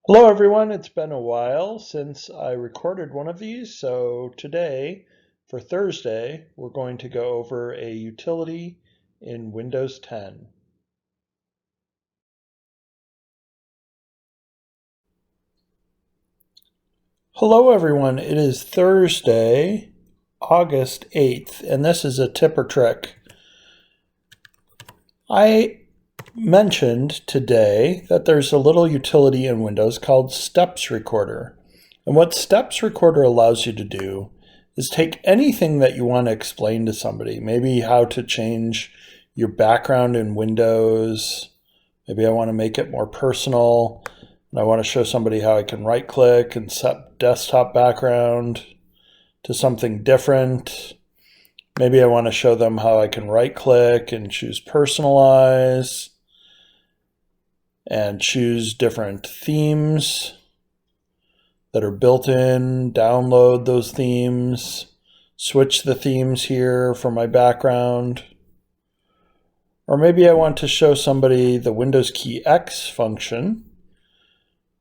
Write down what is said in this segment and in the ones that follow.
Hello everyone, it's been a while since I recorded one of these, so today, for Thursday, we're going to go over a utility in Windows 10. Hello everyone, it is Thursday, August 8th, and this is a tip or trick. I mentioned today that there's a little utility in Windows called Steps Recorder. And what Steps Recorder allows you to do is take anything that you want to explain to somebody, maybe how to change your background in Windows, maybe I want to make it more personal, and I want to show somebody how I can right click and set desktop background to something different. Maybe I want to show them how I can right click and choose personalize and choose different themes that are built in, download those themes, switch the themes here for my background. Or maybe I want to show somebody the Windows key X function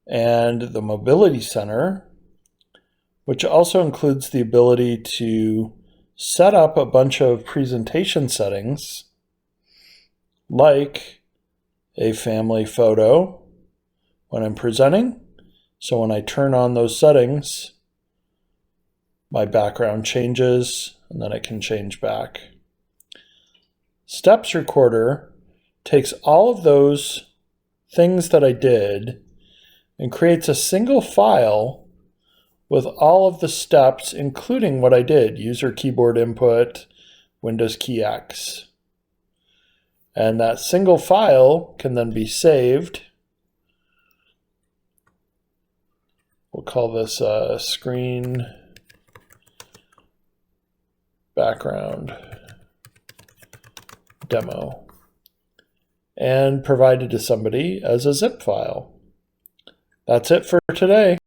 and the Mobility Center, which also includes the ability to set up a bunch of presentation settings like a family photo when I'm presenting. So when I turn on those settings, my background changes and then I can change back. Steps Recorder takes all of those things that I did and creates a single file with all of the steps, including what I did, user keyboard input, Windows key X. And that single file can then be saved. We'll call this screen background demo and provided to somebody as a zip file. That's it for today.